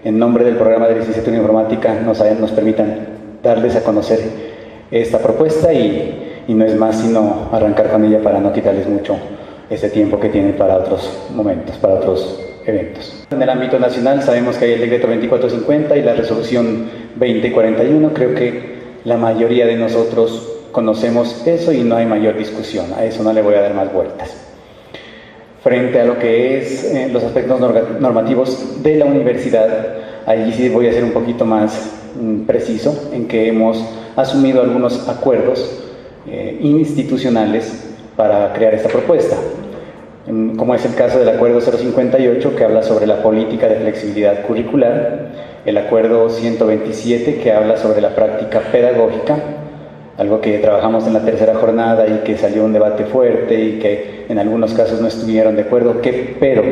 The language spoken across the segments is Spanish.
en nombre del programa de licenciatura en informática nos permitan darles a conocer esta propuesta y no es más sino arrancar con ella para no quitarles mucho ese tiempo que tienen para otros momentos, para otros eventos. En el ámbito nacional sabemos que hay el decreto 2450 y la resolución 2041. Creo que la mayoría de nosotros conocemos eso y no hay mayor discusión, a eso no le voy a dar más vueltas. Frente a lo que es los aspectos normativos de la universidad, allí sí voy a ser un poquito más preciso en que hemos asumido algunos acuerdos institucionales para crear esta propuesta, como es el caso del acuerdo 058 que habla sobre la política de flexibilidad curricular, el acuerdo 127 que habla sobre la práctica pedagógica, algo que trabajamos en la tercera jornada y que salió un debate fuerte y que en algunos casos no estuvieron de acuerdo, pero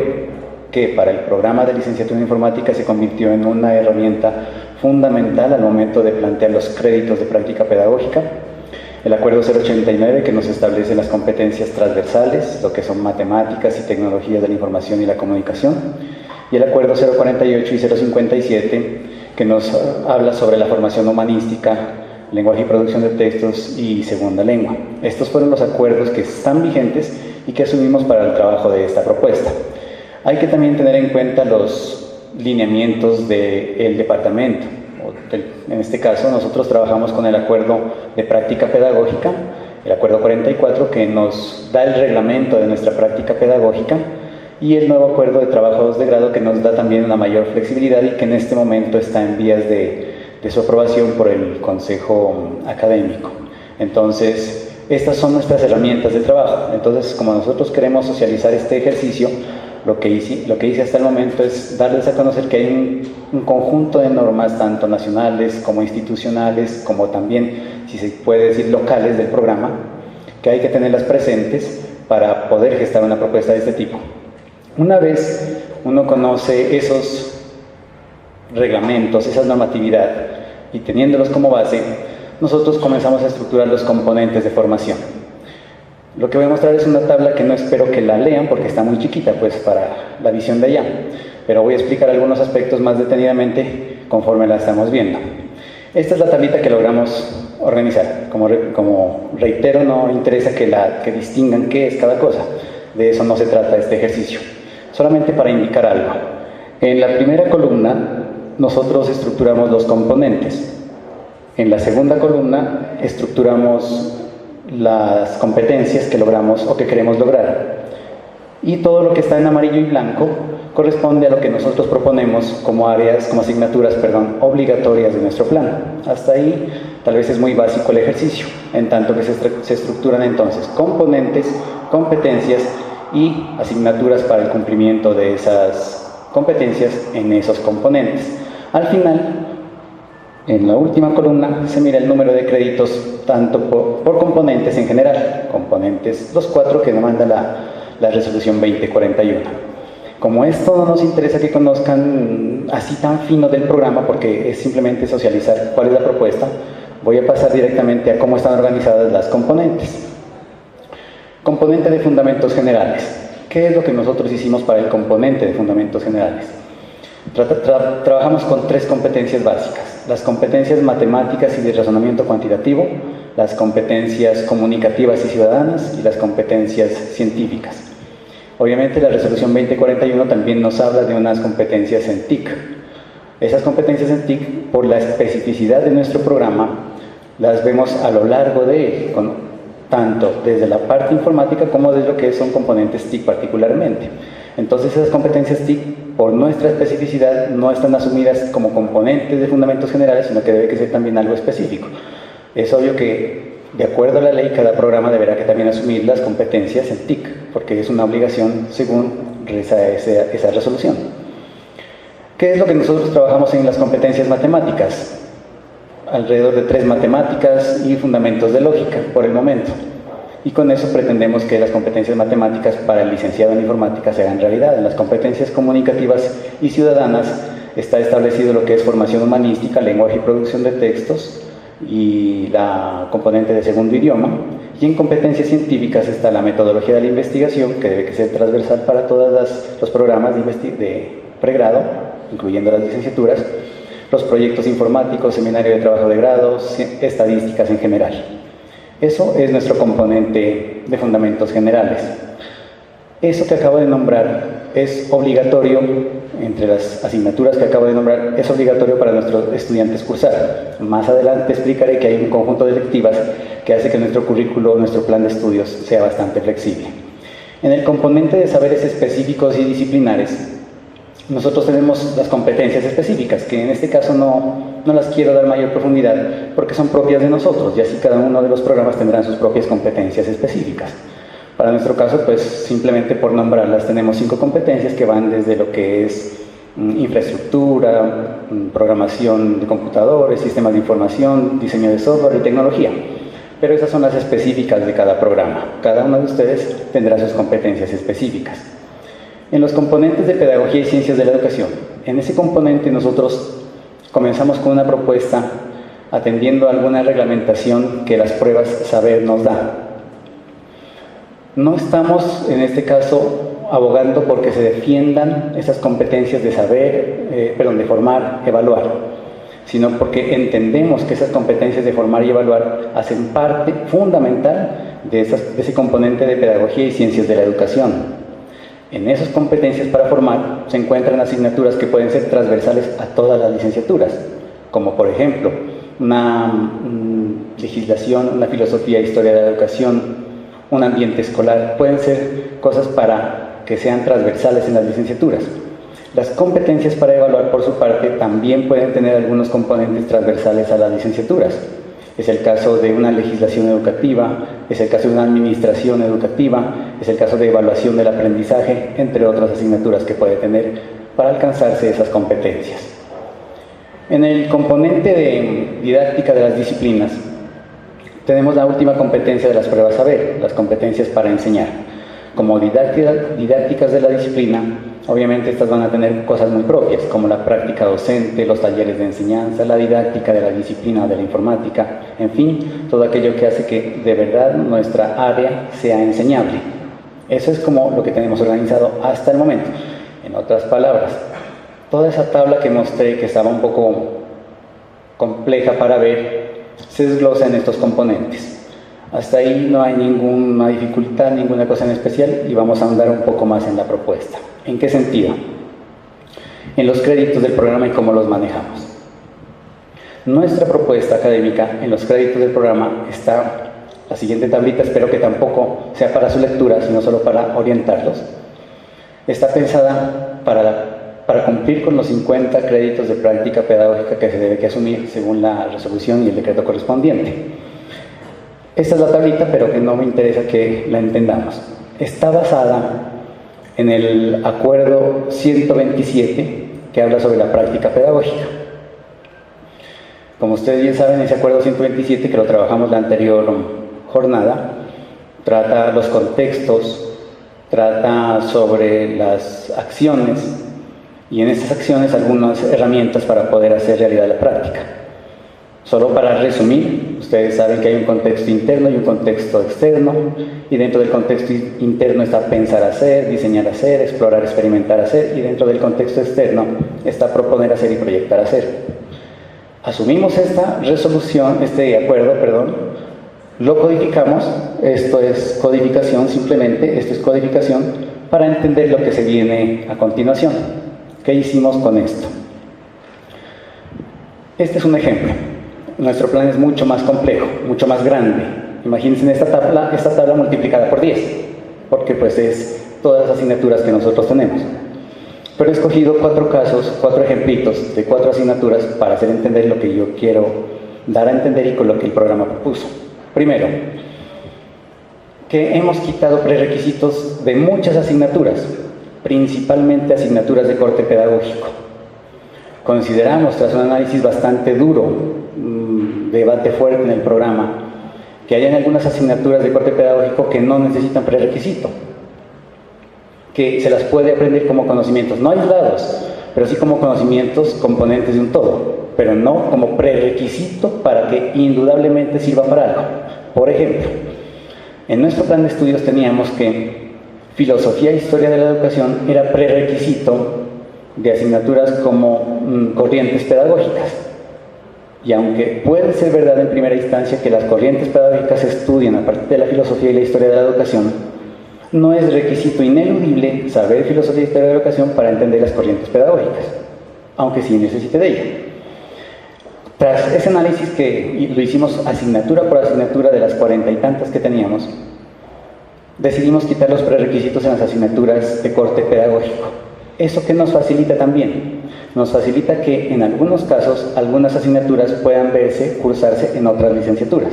que para el programa de licenciatura en informática se convirtió en una herramienta fundamental al momento de plantear los créditos de práctica pedagógica. El acuerdo 089 que nos establece las competencias transversales, lo que son matemáticas y tecnologías de la información y la comunicación, y el acuerdo 048 y 057 que nos habla sobre la formación humanística, lenguaje y producción de textos y segunda lengua. Estos fueron los acuerdos que están vigentes y que asumimos para el trabajo de esta propuesta. Hay que también tener en cuenta los lineamientos del departamento. En este caso nosotros trabajamos con el acuerdo de práctica pedagógica, el acuerdo 44 que nos da el reglamento de nuestra práctica pedagógica y el nuevo acuerdo de trabajos de grado que nos da también una mayor flexibilidad y que en este momento está en vías de su aprobación por el Consejo Académico. Entonces, estas son nuestras herramientas de trabajo. Entonces, como nosotros queremos socializar este ejercicio, lo que hice hasta el momento es darles a conocer que hay un conjunto de normas, tanto nacionales como institucionales, como también, si se puede decir, locales del programa, que hay que tenerlas presentes para poder gestar una propuesta de este tipo. Una vez uno conoce esos reglamentos, esa normatividad, y teniéndolos como base, nosotros comenzamos a estructurar los componentes de formación. Lo que voy a mostrar es una tabla que no espero que la lean porque está muy chiquita pues para la visión de allá, pero voy a explicar algunos aspectos más detenidamente conforme la estamos viendo. Esta es la tablita que logramos organizar. Como reitero, no interesa que distingan qué es cada cosa, de eso no se trata este ejercicio, solamente para indicar algo. En la primera columna nosotros estructuramos los componentes, en la segunda columna estructuramos las competencias que logramos o que queremos lograr, y todo lo que está en amarillo y blanco corresponde a lo que nosotros proponemos como asignaturas obligatorias de nuestro plan. Hasta ahí tal vez es muy básico el ejercicio, en tanto que se estructuran entonces componentes, competencias y asignaturas para el cumplimiento de esas competencias en esos componentes. Al final, en la última columna se mira el número de créditos tanto por componentes en general, componentes los 4 que demanda la resolución 2041. Como esto no nos interesa que conozcan así tan fino del programa, porque es simplemente socializar cuál es la propuesta, voy a pasar directamente a cómo están organizadas las componentes. Componente de fundamentos generales. ¿Qué es lo que nosotros hicimos para el componente de fundamentos generales? Trabajamos con 3 competencias básicas: las competencias matemáticas y de razonamiento cuantitativo, las competencias comunicativas y ciudadanas y las competencias científicas. Obviamente la resolución 2041 también nos habla de unas competencias en TIC. Esas competencias en TIC, por la especificidad de nuestro programa, las vemos a lo largo de él, tanto desde la parte informática como desde lo que son componentes TIC particularmente. Entonces esas competencias TIC, por nuestra especificidad, no están asumidas como componentes de fundamentos generales, sino que debe que ser también algo específico. Es obvio que, de acuerdo a la ley, cada programa deberá que también asumir las competencias en TIC, porque es una obligación según esa resolución. ¿Qué es lo que nosotros trabajamos en las competencias matemáticas? Alrededor de 3 matemáticas y fundamentos de lógica, por el momento. Y con eso pretendemos que las competencias matemáticas para el licenciado en informática se hagan realidad. En las competencias comunicativas y ciudadanas está establecido lo que es formación humanística, lenguaje y producción de textos y la componente de segundo idioma. Y en competencias científicas está la metodología de la investigación, que debe que ser transversal para todos los programas de pregrado, incluyendo las licenciaturas, los proyectos informáticos, seminario de trabajo de grado, estadísticas en general. Eso es nuestro componente de fundamentos generales. Eso que acabo de nombrar es obligatorio, entre las asignaturas que acabo de nombrar, es obligatorio para nuestros estudiantes cursar. Más adelante explicaré que hay un conjunto de electivas que hace que nuestro currículo, nuestro plan de estudios sea bastante flexible. En el componente de saberes específicos y disciplinares, nosotros tenemos las competencias específicas, que en este caso no las quiero dar mayor profundidad porque son propias de nosotros, y así cada uno de los programas tendrán sus propias competencias específicas. Para nuestro caso, pues simplemente por nombrarlas, tenemos 5 competencias que van desde lo que es infraestructura, programación de computadores, sistemas de información, diseño de software y tecnología. Pero esas son las específicas de cada programa. Cada uno de ustedes tendrá sus competencias específicas. En los componentes de pedagogía y ciencias de la educación, en ese componente nosotros comenzamos con una propuesta atendiendo a alguna reglamentación que las pruebas saber nos da. No estamos, en este caso, abogando porque se defiendan esas competencias de saber, de formar, evaluar, sino porque entendemos que esas competencias de formar y evaluar hacen parte fundamental de ese componente de pedagogía y ciencias de la educación. En esas competencias para formar se encuentran asignaturas que pueden ser transversales a todas las licenciaturas, como por ejemplo, una legislación, una filosofía e historia de la educación, un ambiente escolar. Pueden ser cosas para que sean transversales en las licenciaturas. Las competencias para evaluar, por su parte, también pueden tener algunos componentes transversales a las licenciaturas. Es el caso de una legislación educativa, es el caso de una administración educativa, es el caso de evaluación del aprendizaje, entre otras asignaturas que puede tener para alcanzarse esas competencias. En el componente de didáctica de las disciplinas, tenemos la última competencia de las pruebas saber, las competencias para enseñar. Como didácticas de la disciplina, obviamente estas van a tener cosas muy propias, como la práctica docente, los talleres de enseñanza, la didáctica de la disciplina de la informática, en fin, todo aquello que hace que de verdad nuestra área sea enseñable. Eso es como lo que tenemos organizado hasta el momento. En otras palabras, toda esa tabla que mostré, que estaba un poco compleja para ver, se desglosa en estos componentes. Hasta ahí no hay ninguna dificultad, ninguna cosa en especial, y vamos a ahondar un poco más en la propuesta. ¿En qué sentido? En los créditos del programa y cómo los manejamos. Nuestra propuesta académica en los créditos del programa está la siguiente tablita, espero que tampoco sea para su lectura, sino solo para orientarlos. Está pensada para cumplir con los 50 créditos de práctica pedagógica que se debe que asumir según la resolución y el decreto correspondiente. Esta es la tablita, pero que no me interesa que la entendamos. Está basada en el acuerdo 127 que habla sobre la práctica pedagógica. Como ustedes bien saben, ese acuerdo 127, que lo trabajamos la anterior jornada, trata los contextos, trata sobre las acciones y en estas acciones algunas herramientas para poder hacer realidad la práctica. Solo para resumir, ustedes saben que hay un contexto interno y un contexto externo, y dentro del contexto interno está pensar hacer, diseñar hacer, explorar, experimentar hacer, y dentro del contexto externo está proponer hacer y proyectar hacer. Asumimos esta resolución, este acuerdo, lo codificamos, esto es codificación simplemente, esto es codificación para entender lo que se viene a continuación. ¿Qué hicimos con esto? Este es un ejemplo. Nuestro plan es mucho más complejo, mucho más grande. Imagínense esta tabla multiplicada por 10, porque pues es todas las asignaturas que nosotros tenemos. Pero he escogido 4 casos, 4 ejemplitos de 4 asignaturas para hacer entender lo que yo quiero dar a entender y con lo que el programa propuso. Primero, que hemos quitado prerequisitos de muchas asignaturas, principalmente asignaturas de corte pedagógico. Consideramos, tras un análisis bastante duro, debate fuerte en el programa, que hay algunas asignaturas de corte pedagógico que no necesitan prerequisito, que se las puede aprender como conocimientos, no aislados, pero sí como conocimientos componentes de un todo, pero no como prerequisito para que indudablemente sirva para algo. Por ejemplo, en nuestro plan de estudios teníamos que filosofía e historia de la educación era prerequisito de asignaturas como corrientes pedagógicas. Y aunque puede ser verdad en primera instancia que las corrientes pedagógicas se estudian a partir de la filosofía y la historia de la educación, no es requisito ineludible saber filosofía y historia de la educación para entender las corrientes pedagógicas, aunque sí necesite de ello. Tras ese análisis que lo hicimos asignatura por asignatura de las 40 y tantas que teníamos, decidimos quitar los prerequisitos en las asignaturas de corte pedagógico. ¿Eso qué nos facilita también? Nos facilita que en algunos casos algunas asignaturas puedan cursarse en otras licenciaturas,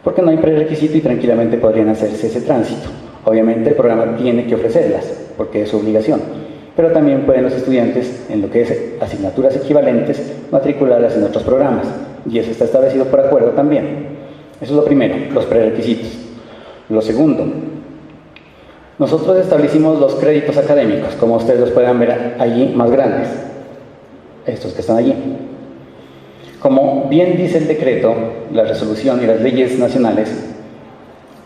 porque no hay prerequisito y tranquilamente podrían hacerse ese tránsito. Obviamente el programa tiene que ofrecerlas, porque es su obligación, pero también pueden los estudiantes, en lo que es asignaturas equivalentes, matricularlas en otros programas, y eso está establecido por acuerdo también. Eso es lo primero, los prerequisitos. Lo segundo, nosotros establecimos los créditos académicos, como ustedes los puedan ver allí más grandes, estos que están allí. Como bien dice el decreto, la resolución y las leyes nacionales,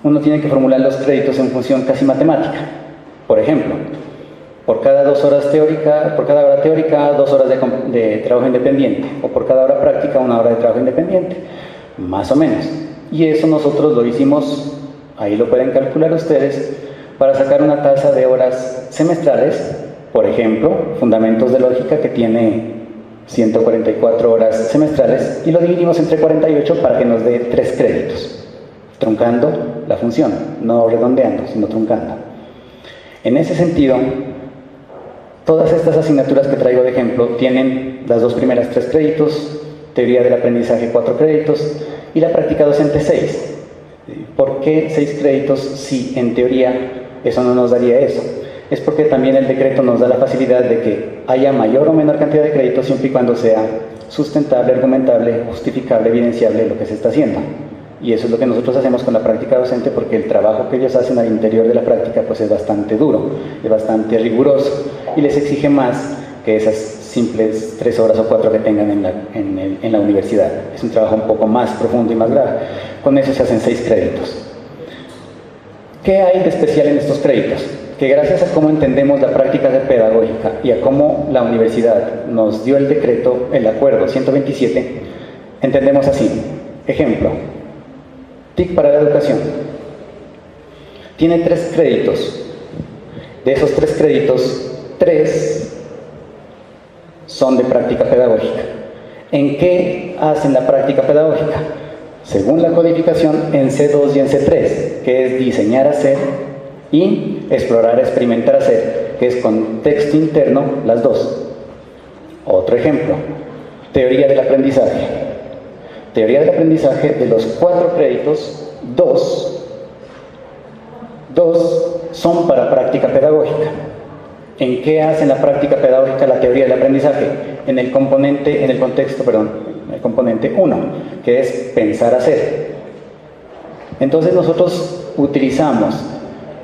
uno tiene que formular los créditos en función casi matemática. Por ejemplo, por cada por cada hora teórica, 2 horas de trabajo independiente, o por cada hora práctica, 1 hora de trabajo independiente, más o menos. Y eso nosotros lo hicimos, ahí lo pueden calcular ustedes, para sacar una tasa de horas semestrales. Por ejemplo, fundamentos de lógica, que tiene 144 horas semestrales, y lo dividimos entre 48 para que nos dé 3 créditos, truncando la función, no redondeando, sino truncando. En ese sentido, todas estas asignaturas que traigo de ejemplo tienen las 2 primeras 3 créditos, teoría del aprendizaje 4 créditos y la práctica docente 6. ¿Por qué 6 créditos si en teoría eso no nos daría eso? Es porque también el decreto nos da la facilidad de que haya mayor o menor cantidad de créditos siempre y cuando sea sustentable, argumentable, justificable, evidenciable lo que se está haciendo. Y eso es lo que nosotros hacemos con la práctica docente, porque el trabajo que ellos hacen al interior de la práctica pues es bastante duro, es bastante riguroso y les exige más que esas simples 3 horas o 4 que tengan en la universidad. Es un trabajo un poco más profundo y más grave. Con eso se hacen 6 créditos. ¿Qué hay de especial en estos créditos? Que gracias a cómo entendemos la práctica pedagógica y a cómo la universidad nos dio el decreto, el acuerdo 127, entendemos así. Ejemplo, TIC para la educación. Tiene 3 créditos. De esos 3 créditos, 3 son de práctica pedagógica. ¿En qué hacen la práctica pedagógica? Según la codificación, en C2 y en C3, que es diseñar, hacer, y explorar, experimentar, hacer, que es con texto interno, las 2. Otro ejemplo, teoría del aprendizaje. Teoría del aprendizaje, de los 4 créditos, 2 son para práctica pedagógica. ¿En qué hacen la práctica pedagógica la teoría del aprendizaje? En el componente 1, que es pensar, hacer. Entonces nosotros utilizamos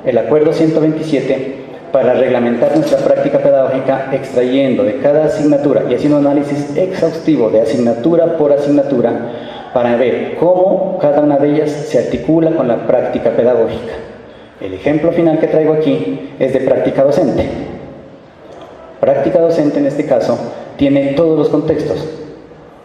el acuerdo 127 para reglamentar nuestra práctica pedagógica, extrayendo de cada asignatura y haciendo un análisis exhaustivo de asignatura por asignatura para ver cómo cada una de ellas se articula con la práctica pedagógica. El ejemplo final que traigo aquí es de práctica docente. Práctica docente en este caso tiene todos los contextos.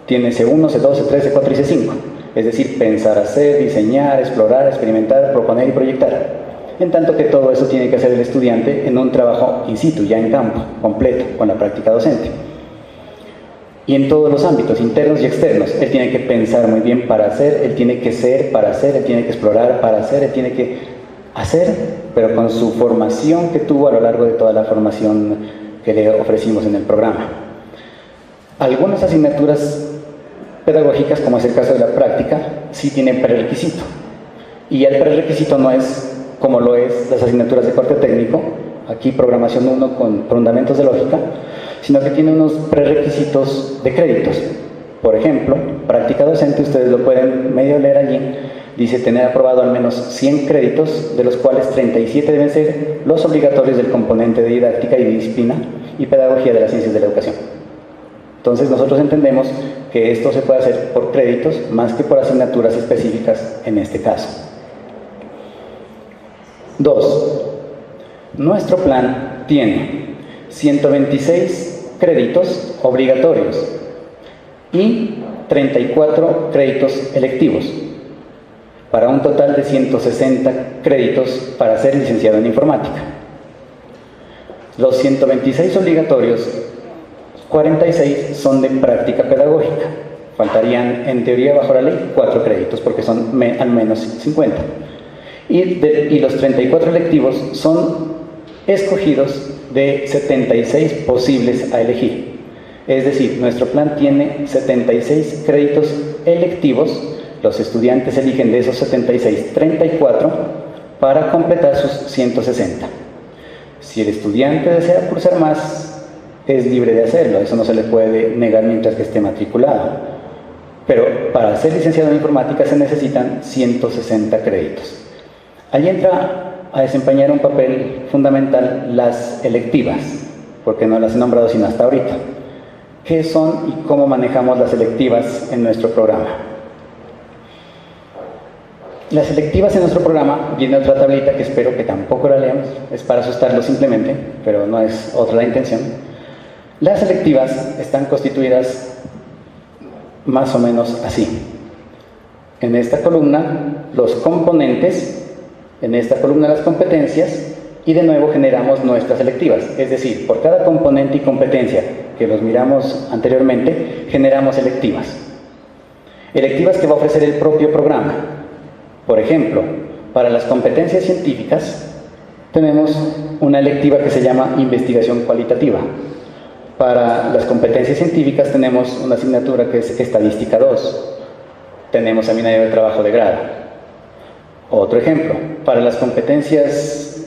Tiene C1, C2, C3, C4 y C5. Es decir, pensar, hacer, diseñar, explorar, experimentar, proponer y proyectar. En tanto que todo eso tiene que hacer el estudiante en un trabajo in situ, ya en campo, completo, con la práctica docente. Y en todos los ámbitos, internos y externos, él tiene que pensar muy bien para hacer, él tiene que ser para hacer, él tiene que explorar para hacer, él tiene que hacer, pero con su formación que tuvo a lo largo de toda la formación que le ofrecimos en el programa. Algunas asignaturas pedagógicas, como es el caso de la práctica, sí tienen prerequisito. Y el prerequisito no es como lo es las asignaturas de corte técnico, aquí programación 1 con fundamentos de lógica, sino que tiene unos prerequisitos de créditos. Por ejemplo, práctica docente, ustedes lo pueden medio leer allí, dice tener aprobado al menos 100 créditos, de los cuales 37 deben ser los obligatorios del componente de didáctica y disciplina y pedagogía de las ciencias de la educación. Entonces nosotros entendemos que esto se puede hacer por créditos más que por asignaturas específicas en este caso. 2. Nuestro plan tiene 126 créditos obligatorios y 34 créditos electivos, para un total de 160 créditos para ser licenciado en informática. Los 126 obligatorios, 46 son de práctica pedagógica. Faltarían, en teoría, bajo la ley, 4 créditos, porque son al menos 50. Y los 34 electivos son escogidos de 76 posibles a elegir. Es decir, nuestro plan tiene 76 créditos electivos. Los estudiantes eligen de esos 76, 34 para completar sus 160. Si el estudiante desea cursar más, es libre de hacerlo, eso no se le puede negar mientras que esté matriculado. Pero para ser licenciado en informática se necesitan 160 créditos. Ahí entra a desempeñar un papel fundamental las electivas, porque no las he nombrado sino hasta ahorita. ¿Qué son y cómo manejamos las electivas en nuestro programa? Las electivas en nuestro programa, viene otra tablita que espero que tampoco la leamos, es para asustarlos simplemente, pero no es otra la intención. Las electivas están constituidas más o menos así. En esta columna, los componentes, en esta columna las competencias, y de nuevo generamos nuestras electivas. Es decir, por cada componente y competencia que los miramos anteriormente, generamos electivas. Electivas que va a ofrecer el propio programa. Por ejemplo, para las competencias científicas, tenemos una electiva que se llama investigación cualitativa. Para las competencias científicas tenemos una asignatura que es estadística 2. Tenemos seminario de trabajo de grado. Otro ejemplo, para las competencias,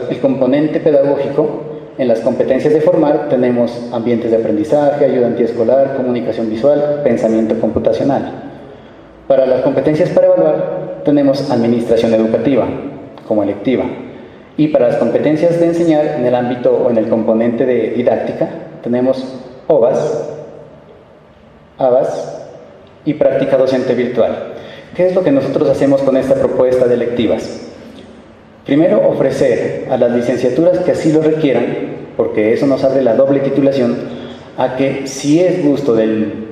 el componente pedagógico, en las competencias de formar tenemos ambientes de aprendizaje, ayuda antiescolar, comunicación visual, pensamiento computacional. Para las competencias para evaluar tenemos administración educativa como electiva. Y para las competencias de enseñar en el ámbito o en el componente de didáctica tenemos OVAS, ABAS y práctica docente virtual. ¿Qué es lo que nosotros hacemos con esta propuesta de electivas? Primero, ofrecer a las licenciaturas que así lo requieran, porque eso nos abre la doble titulación, a que si es gusto del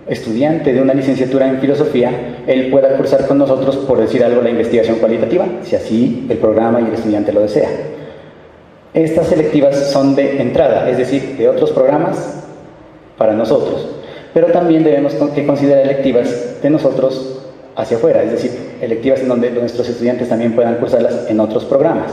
estudiante de una licenciatura en filosofía, él pueda cursar con nosotros, por decir algo, la investigación cualitativa, si así el programa y el estudiante lo desea. Estas selectivas son de entrada, es decir, de otros programas para nosotros, pero también debemos que considerar electivas de nosotros hacia afuera, es decir, electivas en donde nuestros estudiantes también puedan cursarlas en otros programas.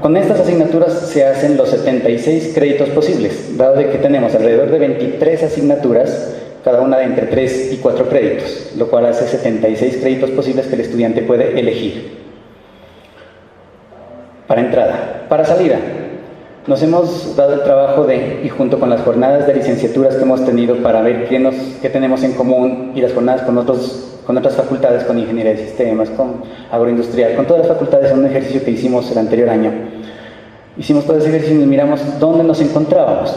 Con estas asignaturas se hacen los 76 créditos posibles, dado de que tenemos alrededor de 23 asignaturas, cada una de entre 3 y 4 créditos, lo cual hace 76 créditos posibles que el estudiante puede elegir. Para entrada. Para salida, nos hemos dado el trabajo y junto con las jornadas de licenciaturas que hemos tenido para ver qué tenemos en común, y las jornadas con otras facultades, con ingeniería de sistemas, con agroindustrial, con todas las facultades, en un ejercicio que hicimos el anterior año. Hicimos todo ese ejercicio y nos miramos dónde nos encontrábamos.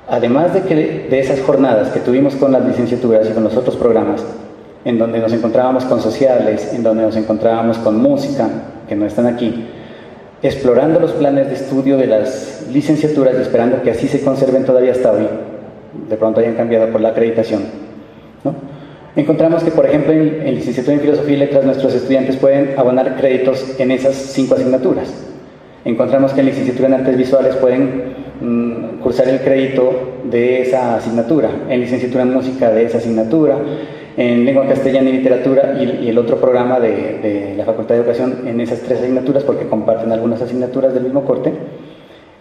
Además de esas jornadas que tuvimos con las licenciaturas y con los otros programas, en donde nos encontrábamos con sociales, en donde nos encontrábamos con música, que no están aquí, explorando los planes de estudio de las licenciaturas y esperando que así se conserven todavía hasta hoy, de pronto hayan cambiado por la acreditación, ¿no? Encontramos que, por ejemplo, en licenciatura en Filosofía y Letras nuestros estudiantes pueden abonar créditos en esas 5 asignaturas. Encontramos que en licenciatura en Artes Visuales pueden cursar el crédito de esa asignatura, en licenciatura en Música de esa asignatura, en Lengua Castellana y Literatura y el otro programa de la Facultad de Educación en esas 3 asignaturas, porque comparten algunas asignaturas del mismo corte.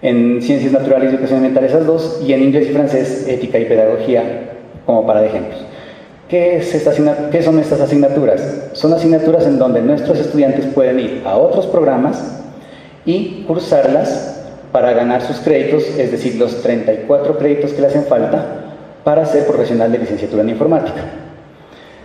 En Ciencias Naturales y Educación Ambiental esas 2, y en Inglés y Francés, Ética y Pedagogía, como para ejemplos. ¿Qué son estas asignaturas? Son asignaturas en donde nuestros estudiantes pueden ir a otros programas y cursarlas para ganar sus créditos, es decir, los 34 créditos que le hacen falta para ser profesional de licenciatura en informática.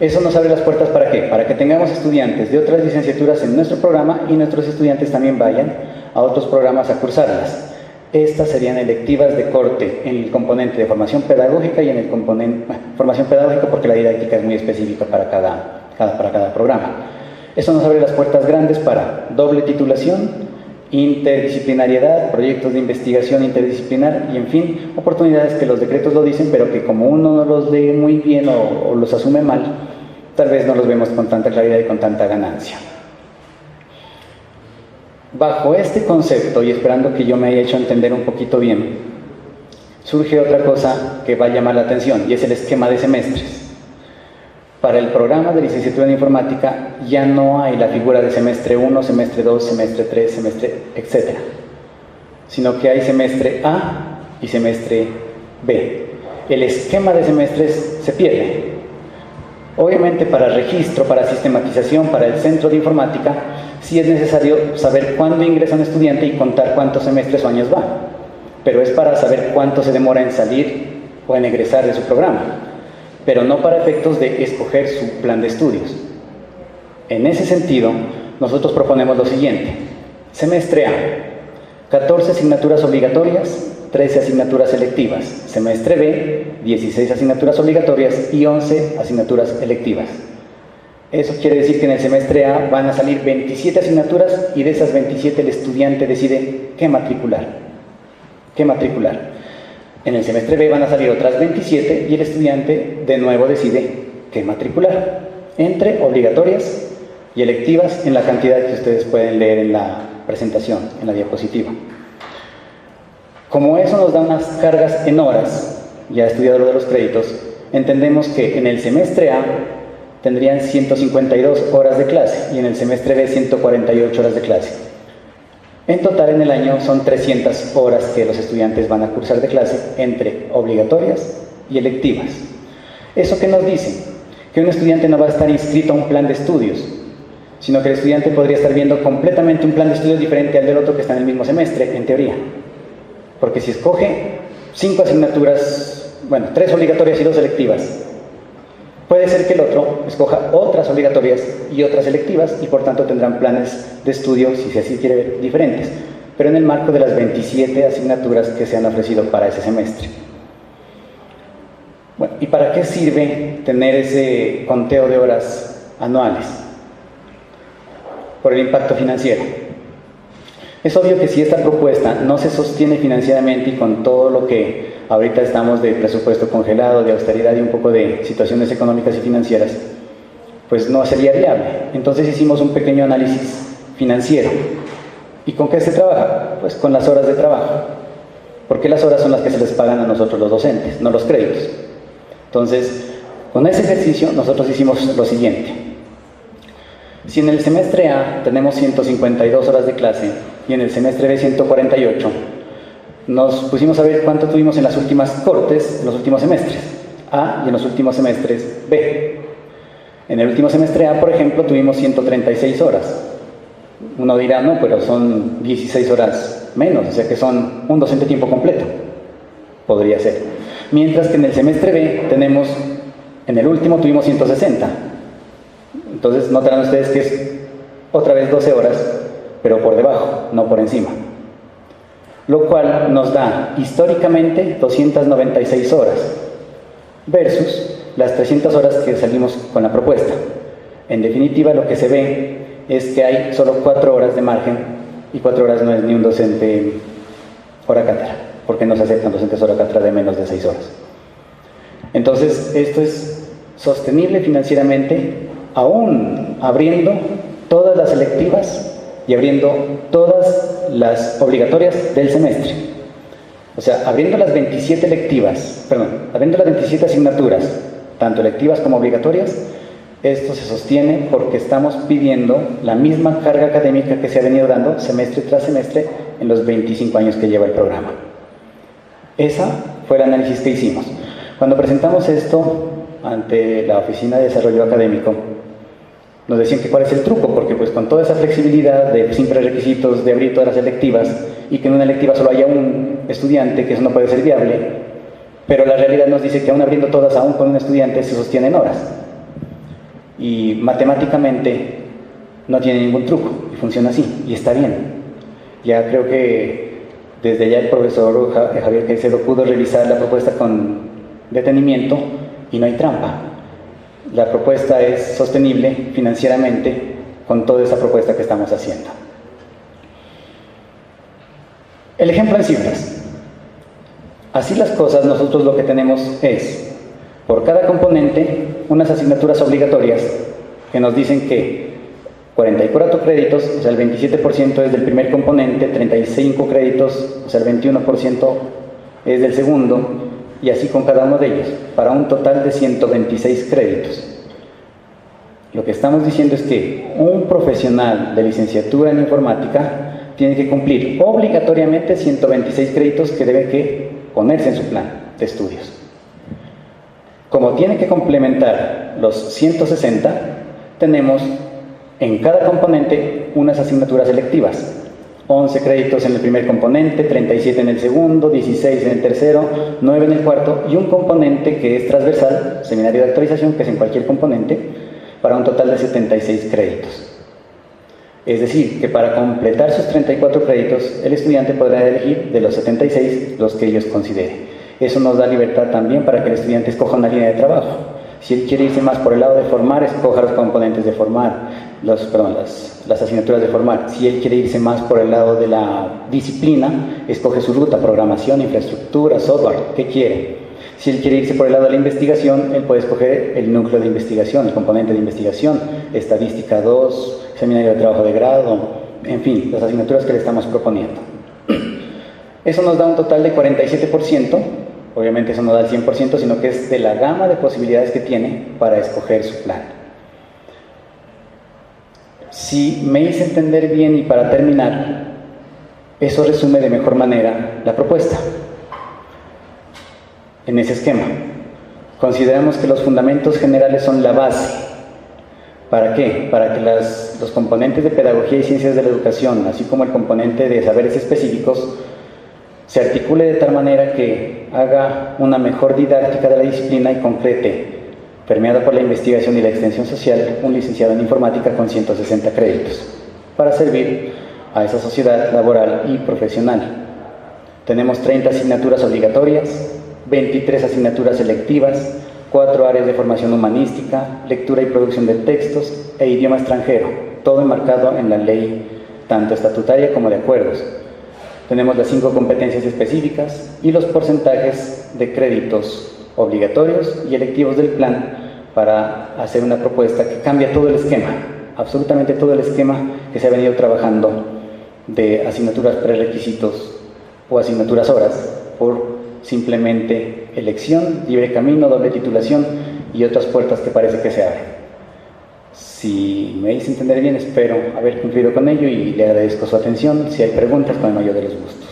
Eso nos abre las puertas ¿para qué? Para que tengamos estudiantes de otras licenciaturas en nuestro programa y nuestros estudiantes también vayan a otros programas a cursarlas. Estas serían electivas de corte en el componente de formación pedagógica y en el componente, formación pedagógica porque la didáctica es muy específica para cada programa. Esto nos abre las puertas grandes para doble titulación interdisciplinariedad, proyectos de investigación interdisciplinar y, en fin, oportunidades que los decretos lo dicen, pero que como uno no los lee muy bien o los asume mal, tal vez no los vemos con tanta claridad y con tanta ganancia. Bajo este concepto, y esperando que yo me haya hecho entender un poquito bien, surge otra cosa que va a llamar la atención, y es el esquema de semestres. Para el programa de licenciatura en informática ya no hay la figura de semestre 1, semestre 2, semestre 3, semestre, etc. Sino que hay semestre A y semestre B. El esquema de semestres se pierde. Obviamente para registro, para sistematización, para el centro de informática, sí es necesario saber cuándo ingresa un estudiante y contar cuántos semestres o años va. Pero es para saber cuánto se demora en salir o en egresar de su programa, pero no para efectos de escoger su plan de estudios. En ese sentido, nosotros proponemos lo siguiente. Semestre A, 14 asignaturas obligatorias, 13 asignaturas selectivas. Semestre B, 16 asignaturas obligatorias y 11 asignaturas electivas. Eso quiere decir que en el semestre A van a salir 27 asignaturas y de esas 27 el estudiante decide qué matricular. En el semestre B van a salir otras 27 y el estudiante de nuevo decide qué matricular, entre obligatorias y electivas en la cantidad que ustedes pueden leer en la presentación, en la diapositiva. Como eso nos da unas cargas en horas, ya estudiado lo de los créditos, entendemos que en el semestre A tendrían 152 horas de clase y en el semestre B 148 horas de clase. En total en el año son 300 horas que los estudiantes van a cursar de clase entre obligatorias y electivas. ¿Eso qué nos dice? Que un estudiante no va a estar inscrito a un plan de estudios, sino que el estudiante podría estar viendo completamente un plan de estudios diferente al del otro que está en el mismo semestre, en teoría. Porque si escoge 5 asignaturas, bueno, 3 obligatorias y 2 selectivas, puede ser que el otro escoja otras obligatorias y otras selectivas y por tanto tendrán planes de estudio, si así quiere ver, diferentes, pero en el marco de las 27 asignaturas que se han ofrecido para ese semestre. Bueno, ¿y para qué sirve tener ese conteo de horas anuales? Por el impacto financiero. Es obvio que si esta propuesta no se sostiene financieramente y con todo lo que ahorita estamos de presupuesto congelado, de austeridad y un poco de situaciones económicas y financieras, pues no sería viable. Entonces hicimos un pequeño análisis financiero. ¿Y con qué se trabaja? Pues con las horas de trabajo. Porque las horas son las que se les pagan a nosotros los docentes, no los créditos. Entonces, con ese ejercicio nosotros hicimos lo siguiente. Si en el semestre A tenemos 152 horas de clase y en el semestre B 148, nos pusimos a ver cuánto tuvimos en las últimas cortes, en los últimos semestres A y en los últimos semestres B. En el último semestre A, por ejemplo, tuvimos 136 horas. Uno dirá, no, pero son 16 horas menos, o sea que son un docente tiempo completo. Podría ser. Mientras que en el semestre B tenemos, en el último tuvimos 160. Entonces notarán ustedes que es otra vez 12 horas, pero por debajo, no por encima. Lo cual nos da históricamente 296 horas versus las 300 horas que salimos con la propuesta. En definitiva, lo que se ve es que hay solo 4 horas de margen y 4 horas no es ni un docente hora cátedra, porque no se aceptan docentes hora cátedra de menos de 6 horas. Entonces, esto es sostenible financieramente, aún abriendo todas las selectivas y abriendo todas las obligatorias del semestre. O sea, abriendo las 27 abriendo las 27 asignaturas, tanto electivas como obligatorias, esto se sostiene porque estamos pidiendo la misma carga académica que se ha venido dando semestre tras semestre en los 25 años que lleva el programa. Ese fue el análisis que hicimos. Cuando presentamos esto ante la Oficina de Desarrollo Académico, nos decían que cuál es el truco, porque pues con toda esa flexibilidad de simples requisitos de abrir todas las electivas y que en una electiva solo haya un estudiante, que eso no puede ser viable, pero la realidad nos dice que aún abriendo todas, aún con un estudiante, se sostienen horas. Y matemáticamente no tiene ningún truco y funciona así, y está bien. Ya creo que desde ya el profesor Javier Caicedo pudo revisar la propuesta con detenimiento y no hay trampa. La propuesta es sostenible financieramente con toda esa propuesta que estamos haciendo. El ejemplo en cifras. Así las cosas, nosotros lo que tenemos es, por cada componente, unas asignaturas obligatorias que nos dicen que 44 créditos, o sea, el 27% es del primer componente, 35 créditos, o sea, el 21% es del segundo, y así con cada uno de ellos, para un total de 126 créditos. Lo que estamos diciendo es que un profesional de licenciatura en informática tiene que cumplir obligatoriamente 126 créditos que debe que ponerse en su plan de estudios. Como tiene que complementar los 160, tenemos en cada componente unas asignaturas selectivas. 11 créditos en el primer componente, 37 en el segundo, 16 en el tercero, 9 en el cuarto y un componente que es transversal, seminario de actualización, que es en cualquier componente, para un total de 76 créditos. Es decir, que para completar sus 34 créditos, el estudiante podrá elegir de los 76 los que ellos considere. Eso nos da libertad también para que el estudiante escoja una línea de trabajo. Si él quiere irse más por el lado de formar, escoja los componentes de formar, las asignaturas de formar. Si él quiere irse más por el lado de la disciplina, escoge su ruta, programación, infraestructura, software, ¿qué quiere? Si él quiere irse por el lado de la investigación, él puede escoger el núcleo de investigación, el componente de investigación, estadística 2, seminario de trabajo de grado, en fin, las asignaturas que le estamos proponiendo. Eso nos da un total de 47%, obviamente eso no da el 100%, sino que es de la gama de posibilidades que tiene para escoger su plan. Si me hice entender bien y para terminar, eso resume de mejor manera la propuesta. En ese esquema, consideramos que los fundamentos generales son la base. ¿Para qué? Para que los componentes de pedagogía y ciencias de la educación, así como el componente de saberes específicos, se articule de tal manera que haga una mejor didáctica de la disciplina y concrete, permeada por la investigación y la extensión social, un licenciado en informática con 160 créditos, para servir a esa sociedad laboral y profesional. Tenemos 30 asignaturas obligatorias, 23 asignaturas selectivas, 4 áreas de formación humanística, lectura y producción de textos e idioma extranjero, todo enmarcado en la ley, tanto estatutaria como de acuerdos. Tenemos las 5 competencias específicas y los porcentajes de créditos obligatorios y electivos del plan para hacer una propuesta que cambia todo el esquema, absolutamente todo el esquema que se ha venido trabajando de asignaturas prerequisitos o asignaturas horas por simplemente elección, libre camino, doble titulación y otras puertas que parece que se abren. Si me hice entender bien, espero haber cumplido con ello y le agradezco su atención. Si hay preguntas, con el mayor de los gustos.